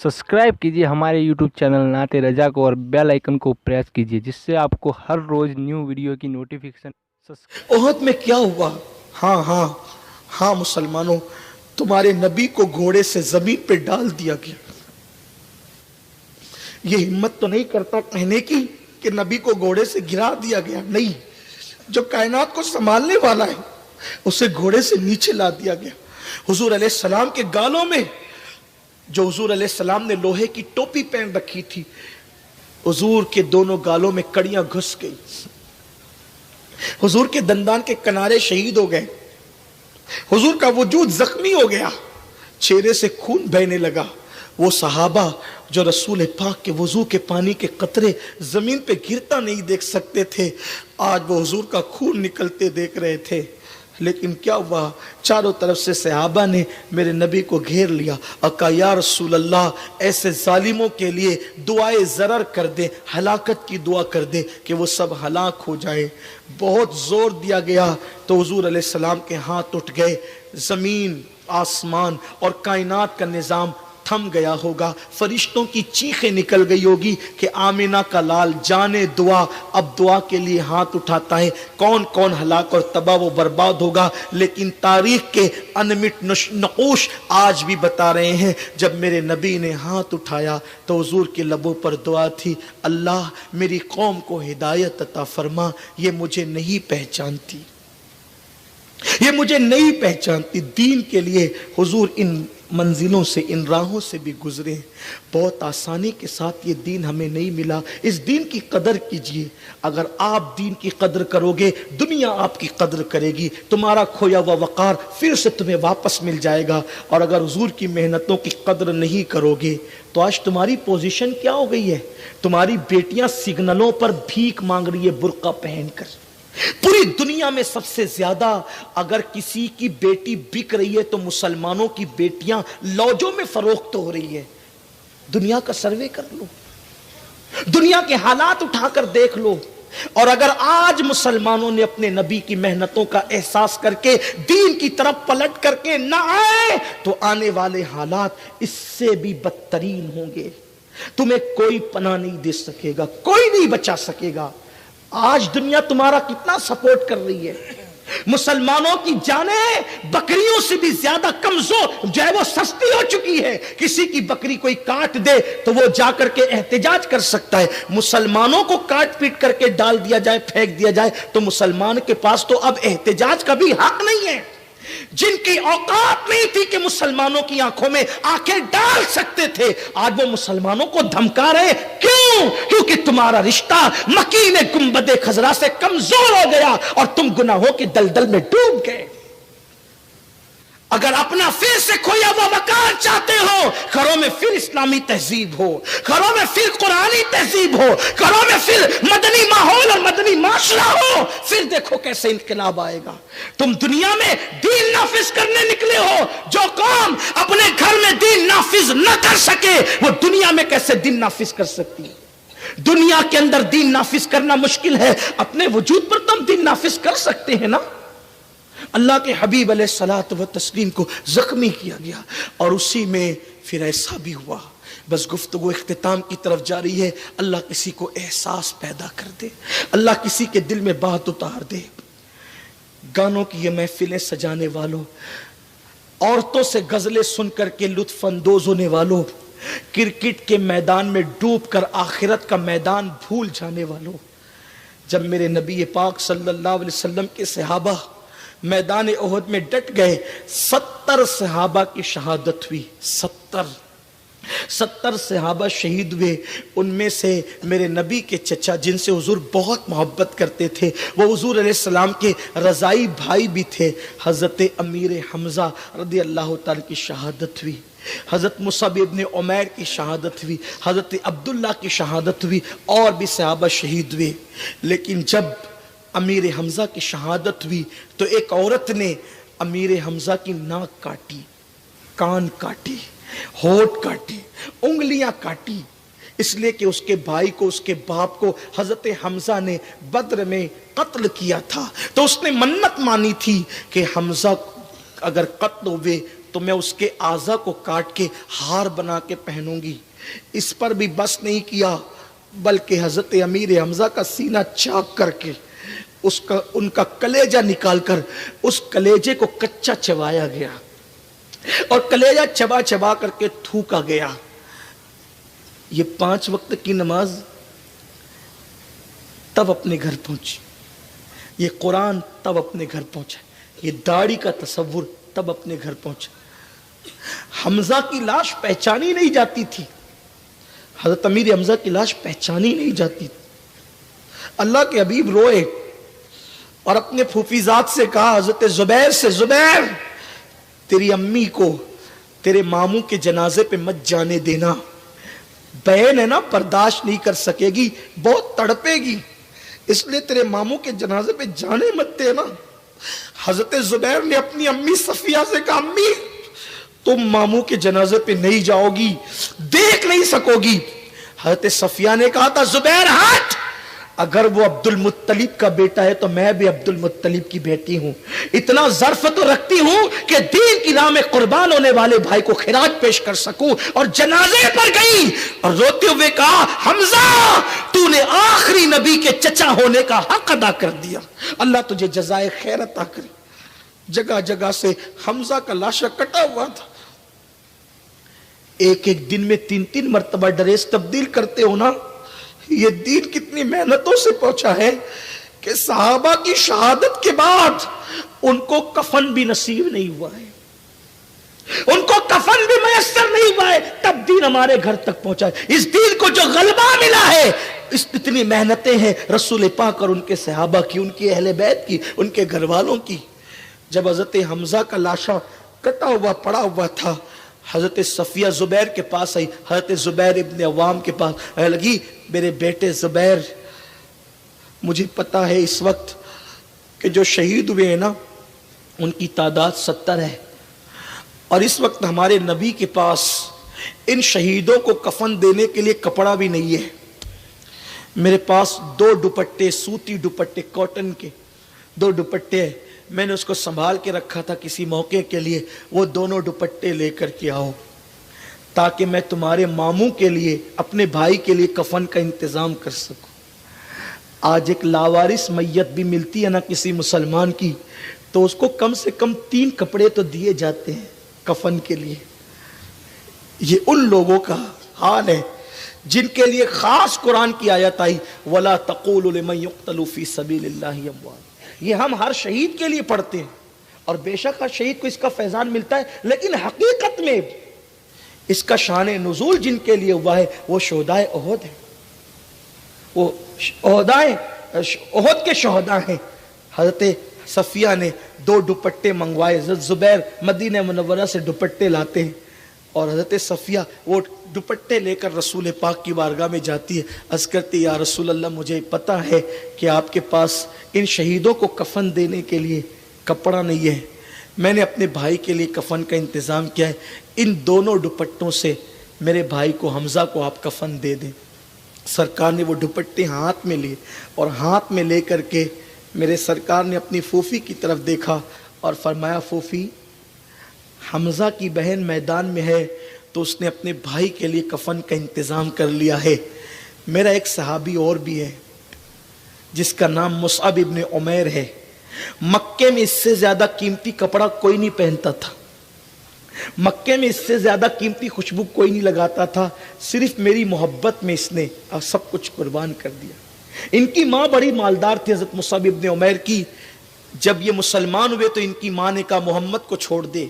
Subscribe कीजिए हमारे YouTube channel नाते रजा को और बेल आइकन को प्रेस कीजिए जिससे आपको हर रोज न्यू वीडियो की नोटिफिकेशन। ओहद में क्या हुआ? हाँ हाँ हाँ मुसलमानों, तुम्हारे नबी को घोड़े से जमीन पे डाल दिया गया। ये हिम्मत तो नहीं करता कहने की कि नबी को घोड़े से गिरा दिया गया, नहीं। जो कायनात को संभालने वाला है उसे घोड़े से नीचे ला दिया गया। हुजूर अलैहिस्सलाम के गालों में, जो हुजूर अलैहिस्सलाम ने लोहे की टोपी पहन रखी थी, हुजूर के दोनों गालों में कड़ियां घुस गई। हुजूर के दंदान के किनारे शहीद हो गए। हुजूर का वजूद जख्मी हो गया, चेहरे से खून बहने लगा। वो सहाबा जो रसूल पाक के वजू के पानी के कतरे जमीन पे गिरता नहीं देख सकते थे, आज वो हुजूर का खून निकलते देख रहे थे। लेकिन क्या हुआ? चारों तरफ से सहाबा ने मेरे नबी को घेर लिया और कहा, या रसूल अल्लाह, ऐसे जालिमों के लिए दुआए ज़रर कर दे, हलाकत की दुआ कर दे कि वो सब हलाक हो जाए। बहुत जोर दिया गया तो हुजूर अलैहिस्सलाम के हाथ उठ गए। जमीन, आसमान और कायनात का निज़ाम थम गया होगा। फरिश्तों की चीखें निकल गई होगी कि आमिना का लाल जाने दुआ, अब दुआ के लिए हाथ उठाता है। कौन कौन हलाक और तबाह व बर्बाद होगा। लेकिन तारीख के अनमिट नक़ूश आज भी बता रहे हैं, जब मेरे नबी ने हाथ उठाया तो हुजूर के लबों पर दुआ थी, अल्लाह मेरी कौम को हिदायत अता फरमा। ये मुझे नहीं पहचानती, ये मुझे नहीं पहचानती। दीन के लिए हुजूर इन मंजिलों से, इन राहों से भी गुजरे। बहुत आसानी के साथ ये दीन हमें नहीं मिला। इस दीन की कदर कीजिए। अगर आप दीन की कदर करोगे, दुनिया आपकी कदर करेगी। तुम्हारा खोया हुआ वक़ार फिर से तुम्हें वापस मिल जाएगा। और अगर हुजूर की मेहनतों की कदर नहीं करोगे तो आज तुम्हारी पोजीशन क्या हो गई है? तुम्हारी बेटियां सिग्नलों पर भीख मांग रही है बुर्का पहनकर। पूरी दुनिया में सबसे ज्यादा अगर किसी की बेटी बिक रही है तो मुसलमानों की बेटियां लॉजों में फरोख्त हो रही है। दुनिया का सर्वे कर लो, दुनिया के हालात उठाकर देख लो। और अगर आज मुसलमानों ने अपने नबी की मेहनतों का एहसास करके दीन की तरफ पलट करके ना आए तो आने वाले हालात इससे भी बदतरीन होंगे। तुम्हें कोई पनाह नहीं दे सकेगा, कोई नहीं बचा सकेगा। आज दुनिया तुम्हारा कितना सपोर्ट कर रही है। मुसलमानों की जानें बकरियों से भी ज्यादा कमजोर जो है वो सस्ती हो चुकी है। किसी की बकरी कोई काट दे तो वो जाकर के एहतजाज कर सकता है। मुसलमानों को काट पीट करके डाल दिया जाए, फेंक दिया जाए तो मुसलमान के पास तो अब एहतजाज का भी हक नहीं है। जिनकी औकात नहीं थी कि मुसलमानों की आंखों में आंखें डाल सकते थे, आज वो मुसलमानों को धमका रहे। क्यों? क्योंकि तुम्हारा रिश्ता मकीन गुंबदे खजरा से कमजोर हो गया और तुम गुनाहों के दलदल में डूब गए। अगर अपना फिर से खोया हुआ वकार चाहते हो, घरों में फिर इस्लामी तहजीब हो, घरों में फिर कुरानी तहजीब हो, घरों में फिर मदनी माहौल और मदनी माशरा हो, फिर देखो कैसे इनकलाब आएगा। तुम दुनिया में दीन नाफिज करने निकले हो। जो कौम अपने घर में दीन नाफिज न कर सके वो दुनिया में कैसे दीन नाफिज कर सकती है? दुनिया के अंदर दीन नाफिज करना मुश्किल है, अपने वजूद पर तुम दीन नाफिज कर सकते हैं ना। अल्लाह के हबीब अलैहिस्सलातु व तस्लीम को जख्मी किया गया और उसी में फिर ऐसा भी हुआ। बस गुफ्तगू इख्तिताम की तरफ जा रही है। अल्लाह किसी को एहसास पैदा कर दे, अल्लाह किसी के दिल में बात उतार दे। गानों की ये महफिलें सजाने वालों, औरतों से गजलें सुन करके लुत्फ अंदोज होने वालों, क्रिकेट के मैदान में डूब कर आखिरत का मैदान भूल जाने वालों, जब मेरे नबी पाक सल्लल्लाहु अलैहि वसल्लम के सहाबा मैदान ओहद में डट गए, 70 सहाबा की शहादत हुई। 70 सहाबा शहीद हुए। उनमें से मेरे नबी के चचा, जिनसे हुजूर बहुत मोहब्बत करते थे, वो हुजूर अलैहिस्सलाम के रज़ाई भाई भी थे, हज़रत अमीर हमज़ा रज़ी अल्लाह ताला की शहादत हुई। हज़रत मुसअब इब्न उमैर की शहादत हुई, हज़रत अब्दुल्ला की शहादत हुई, और भी सहाबा शहीद हुए। लेकिन जब अमीर हमजा की शहादत हुई तो एक औरत ने अमीर हमजा की नाक काटी, कान काटी, होठ काटी, उंगलियां काटी, इसलिए कि उसके भाई को, उसके बाप को हजरत हमजा ने बद्र में कत्ल किया था। तो उसने मन्नत मानी थी कि हमजा अगर कत्ल हुए تو میں اس کے اعضا کو کاٹ کے ہار بنا کے پہنوں گی۔ اس پر بھی بس نہیں کیا، بلکہ حضرت امیر حمزہ کا سینہ چاک کر کے ان کا کلیجہ نکال کر اس کلیجے کو کچا چبایا گیا اور کلیجہ چبا چبا کر کے تھوکا گیا۔ یہ 5 وقت کی نماز تب اپنے گھر پہنچی، یہ قرآن تب اپنے گھر پہنچا، یہ داڑھی کا تصور تب اپنے گھر پہنچا۔ حمزہ کی لاش پہچانی نہیں جاتی تھی، حضرت امیر حمزہ کی لاش پہچانی نہیں جاتی تھی۔ اللہ کے حبیب روئے اور اپنے پھوپھیزاد سے کہا، حضرت زبیر سے، زبیر تیری امی کو تیرے ماموں کے جنازے پہ مت جانے دینا، بہن ہے نا، برداشت نہیں کر سکے گی، بہت تڑپے گی، اس لیے تیرے ماموں کے جنازے پہ جانے مت دینا۔ حضرت زبیر نے اپنی امی صفیہ سے کہا، امی تم ماموں کے جنازے پہ نہیں جاؤ گی، دیکھ نہیں سکو گی۔ حضرت صفیہ نے کہا تھا، زبیر ہٹ، اگر وہ عبد المطلب کا بیٹا ہے تو میں بھی عبد المطلب کی بیٹی ہوں، اتنا ظرف تو رکھتی ہوں کہ دین کی راہ میں قربان ہونے والے بھائی کو خراج پیش کر سکوں۔ اور جنازے پر گئی اور روتے ہوئے کہا، حمزہ تو نے آخری نبی کے چچا ہونے کا حق ادا کر دیا، اللہ تجھے جزائے خیر عطا کرے۔ جگہ جگہ سے حمزہ کا لاشا کٹا ہوا تھا، ایک ایک دن میں 3 مرتبہ ڈریس تبدیل کرتے ہو نا۔ یہ دین کتنی محنتوں سے پہنچا ہے کہ صحابہ کی شہادت کے بعد ان کو کفن بھی نصیب نہیں ہوا ہے، ان کو کفن بھی میسر نہیں ہوا ہے، تب دین ہمارے گھر تک پہنچا ہے۔ اس دین کو جو غلبہ ملا ہے، اس اتنی محنتیں ہیں رسول پاک اور ان کے صحابہ کی، ان کی اہل بیت کی، ان کے گھر والوں کی۔ جب حضرت حمزہ کا لاشا کٹا ہوا پڑا ہوا تھا، حضرت صفیہ زبیر کے پاس آئی، حضرت زبیر ابن عوام کے پاس آئے، لگی میرے بیٹے زبیر، مجھے پتا ہے اس وقت کہ جو شہید ہوئے ہیں نا ان کی تعداد 70 ہے، اور اس وقت ہمارے نبی کے پاس ان شہیدوں کو کفن دینے کے لیے کپڑا بھی نہیں ہے۔ میرے پاس 2 دوپٹے، سوتی دوپٹے، کاٹن کے 2 دوپٹے ہیں، میں نے اس کو سنبھال کے رکھا تھا کسی موقع کے لیے، وہ دونوں دوپٹے لے کر کے آؤ تاکہ میں تمہارے ماموں کے لیے، اپنے بھائی کے لیے کفن کا انتظام کر سکوں۔ آج ایک لاوارث میت بھی ملتی ہے نا کسی مسلمان کی، تو اس کو کم سے کم 3 کپڑے تو دیے جاتے ہیں کفن کے لیے۔ یہ ان لوگوں کا حال ہے جن کے لیے خاص قرآن کی آیت آئی، وَلَا تَقُولُوا لِمَن يُقْتَلُ فِي سَبِيلِ اللَّهِ أَمْوَاتٌ۔ یہ ہم ہر شہید کے لیے پڑھتے ہیں، اور بے شک ہر شہید کو اس کا فیضان ملتا ہے، لیکن حقیقت میں اس کا شان نزول جن کے لیے ہوا ہے وہ شہدائے احد ہیں، وہ احد کے شہداء ہیں۔ حضرت صفیہ نے 2 دوپٹے منگوائے، حضرت زبیر مدینہ منورہ سے دوپٹے لاتے ہیں، اور حضرت صفیہ وہ دوپٹے لے کر رسول پاک کی بارگاہ میں جاتی ہے، عرض کرتی، یا رسول اللہ مجھے پتا ہے کہ آپ کے پاس ان شہیدوں کو کفن دینے کے لیے کپڑا نہیں ہے، میں نے اپنے بھائی کے لیے کفن کا انتظام کیا ہے، ان دونوں دوپٹوں سے میرے بھائی کو، حمزہ کو آپ کفن دے دیں۔ سرکار نے وہ دوپٹے ہاتھ میں لیے، اور ہاتھ میں لے کر کے میرے سرکار نے اپنی پھوپھی کی طرف دیکھا اور فرمایا، پھوپھی حمزہ کی بہن میدان میں ہے تو اس نے اپنے بھائی کے لیے کفن کا انتظام کر لیا ہے۔ میرا ایک صحابی اور بھی ہے جس کا نام مصعب ابن عمیر ہے، مکے میں اس سے زیادہ قیمتی کپڑا کوئی نہیں پہنتا تھا، مکے میں اس سے زیادہ قیمتی خوشبو کوئی نہیں لگاتا تھا، صرف میری محبت میں اس نے سب کچھ قربان کر دیا۔ ان کی ماں بڑی مالدار تھی حضرت مصعب ابن عمیر کی۔ جب یہ مسلمان ہوئے تو ان کی ماں نے کہا محمد کو چھوڑ دے۔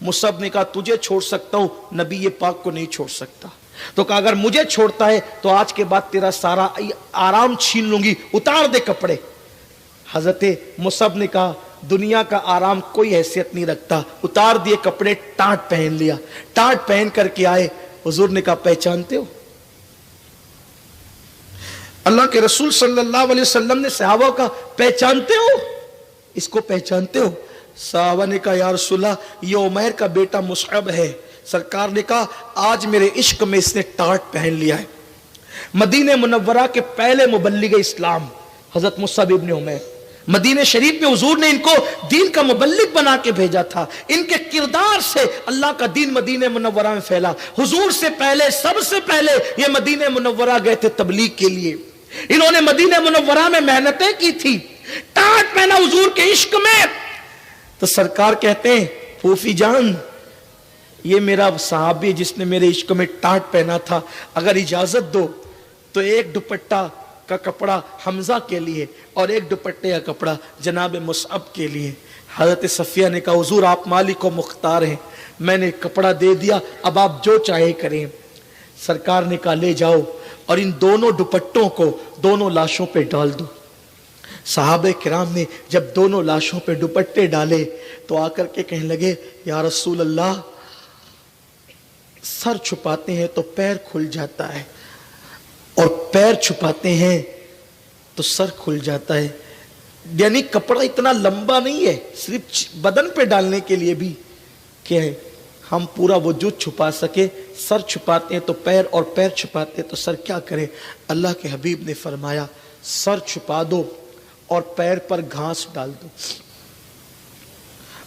مصعب نے کہا تجھے چھوڑ سکتا ہوں، نبی پاک کو نہیں چھوڑ سکتا۔ تو کہا اگر مجھے چھوڑتا ہے تو آج کے بعد تیرا سارا آرام چھین لوں گی، اتار دے کپڑے۔ حضرت مصعب نے کہا دنیا کا آرام کوئی حیثیت نہیں رکھتا، اتار دیے کپڑے، ٹانٹ پہن لیا، ٹانٹ پہن کر کے آئے۔ حضور نے کہا پہچانتے ہو؟ اللہ کے رسول صلی اللہ علیہ وسلم نے صحابہ کا پہچانتے ہو؟ اس کو پہچانتے ہو؟ صحابہ نے کہا یا رسول اللہ یہ عمیر کا بیٹا مصعب ہے۔ سرکار نے کہا آج میرے عشق میں اس نے ٹانٹ پہن لیا ہے۔ مدینہ منورہ کے پہلے مبلغ اسلام حضرت مصعب ابن عمیر، मदीने शरीफ में हुजूर ने इनको दीन का मुबल्लिग बना के भेजा था। इनके किरदार से अल्लाह का दीन मदीने मुनव्वरा में फैला। हुजूर से पहले, सबसे पहले ये मदीने मुनव्वरा गए थे तबलीग के लिए। इन्होंने मदीने मुनव्वरा में मेहनतें की थी, टाट पहना हुजूर के इश्क में। तो सरकार कहते हैं, फूफी जान, ये मेरा सहाबी जिसने मेरे इश्क में टाट पहना था, अगर इजाजत दो तो एक दुपट्टा का कपड़ा हमजा के लिए और एक दुपट्टे का कपड़ा जनाब मुसअब के लिए। हजरत सफिया ने कहा, हुजूर आप मालिक व मुख्तार हैं, मैंने कपड़ा दे दिया, अब आप जो चाहे करें। सरकार ने कहा, ले जाओ और इन दोनों दुपट्टों को दोनों लाशों पे डाल दो। सहाबे किराम ने जब दोनों लाशों पे दुपट्टे डाले तो आकर के कहने लगे, या रसूल अल्लाह, सर छुपाते हैं तो पैर खुल जाता है और पैर छुपाते हैं तो सर खुल जाता है। यानी कपड़ा इतना लंबा नहीं है सिर्फ बदन पे डालने के लिए भी कि हम पूरा वजूद छुपा सके। सर छुपाते हैं तो पैर और पैर छुपाते हैं तो सर, क्या करें। अल्लाह के हबीब ने फरमाया, सर छुपा दो और पैर पर घास डाल दो।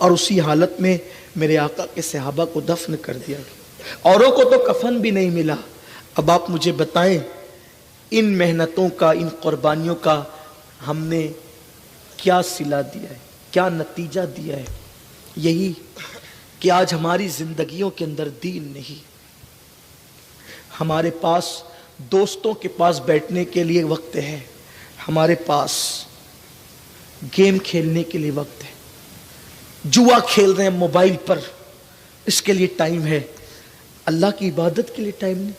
और उसी हालत में मेरे आका के सहाबा को दफन कर दिया गया। औरों को तो कफन भी नहीं मिला। अब आप मुझे बताएं, इन मेहनतों का, इन कुर्बानियों का हमने क्या सिला दिया है, क्या नतीजा दिया है? यही कि आज हमारी जिंदगियों के अंदर दीन नहीं। हमारे पास दोस्तों के पास बैठने के लिए वक्त है, हमारे पास गेम खेलने के लिए वक्त है, जुआ खेल रहे हैं मोबाइल पर, इसके लिए टाइम है, अल्लाह की इबादत के लिए टाइम नहीं।